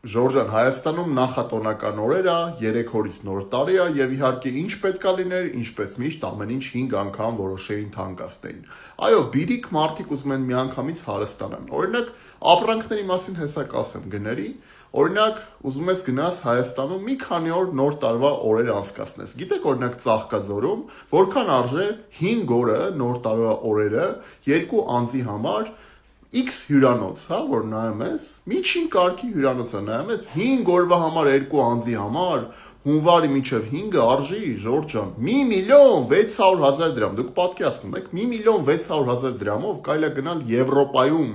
Ժորժան, Հայաստանում նախատոնական օրեր է, 3 օրից նոր տարի է եւ իհարկե ինչ պետքա լիներ, ինչպես միշտ ամեն ինչ 5 անգամ որոշեին թանկացնեին։ Այո, բիրիկ մարդիկ ուզում են միանգամից հարստանան։ Օրինակ, ապրանքների մասին հեսա կասեմ գների, օրինակ, ուզում ես գնաս Հայաստանում մի քանի օր նոր տարվա օրեր անցկացնես։ Գիտեք, օրինակ Ծաղկաձորում որքան արժե 5 օրը նոր տարվա օրերը երկու անձի համար X հյուրանոց, հա, որ նայում ես, միջին կարգի հյուրանոցը նայում ես, 5 օրվա համար երկու անձի համար, հունվարի մինչև 5-ը արժի, Ժորժ ջան, 1.600.000 դրամ, դուք պատկերացնում եք, 1.600.000 դրամով կարելի է գնալ Եվրոպայում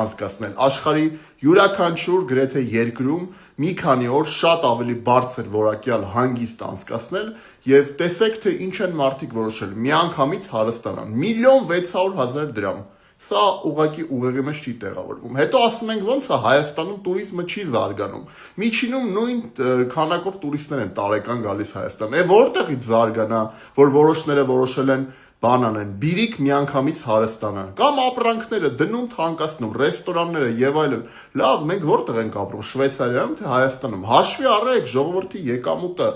անցկացնել, աշխարհի յուրաքանչյուր գրեթե երկրում մի քանի օր շատ ավելի բարձր որակյալ հանգիստ անցկացնել եւ տեսեք թե ինչ են մարդիկ որոշել, միանգամից հարստանան, 1.600.000 դրամ Սա ուղղակի ուղեղի մեջ չի տեղավորվում։ Հետո ասում ենք ոնց է Հայաստանում տուրիզմը չի զարգանում։ Միջինում նույն քանակով տուրիստներ են տարեկան գալիս Հայաստան։ Որտեղից զարգանա, որ որոշները որոշել են բան անեն, բիրիկ միանգամից հարստանան, կամ ապրանքները դնում թանկացնում, ռեստորանները եւ այլն։ Լավ, մենք որտեղ ենք ապրում, Շվեյցարիայում թե Հայաստանում։ Հաշվի առեք ժողովրդի եկամուտը։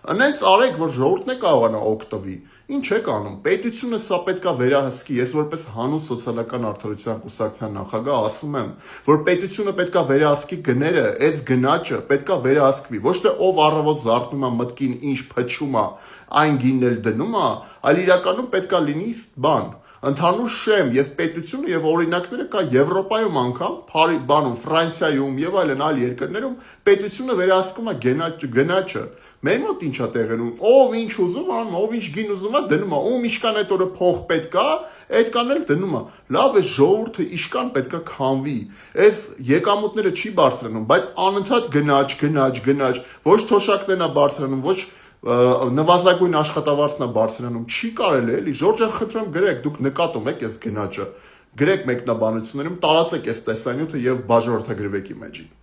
Այնպես արեք, որ ժողովուրդն է կարողանա օգտվի։ Ինչ եք անում։ Պետությունը սա պետքա վերահսկի։ Ես որպես հանուն սոցիալական արդարության կուսակցության նախագահ ասում եմ, որ պետությունը պետքա վերահսկի գները, այս գնաճը պետքա վերահսկվի։ Ոչ թե ով առավոտ զարթնում է մտքին ինչ փչում է, այն գինն էլ դնում է, այլ իրականում պետքա լինի բան։ Ընդհանուր շեմ եւ պետությունը եւ օրինակները կա Եվրոպայում անգամ, բանում Ֆրանսիայում եւ այլն այլ երկրներում պետությունը վերահսկում է գնաճը։ Մեր մոտ ինչա տեղենում, ով ինչ ուզում անում, ով ինչ գին ուզում է դնում է, ում իշքան այդ օրը փող պետքա, այդքան էլ դնում է։ Լավ է, ժողովուրդը իշքան պետքա քանվի։ Այս եկամուտները չի բարձրանում, բայց անընդհատ գնաճ, ոչ թոշակներն է բարձրանում, ոչ նվազագույն աշխատավարձն է բարձրանում, չի կարելի էլի։ Ժորժ ջան, խնդրեմ գրեք, դուք նկատում եք այս գնաճը։ Գրեք մեկնաբանություններում, տարածեք այս տեսանյութը եւ բաժանորդագրվեք իմեջին։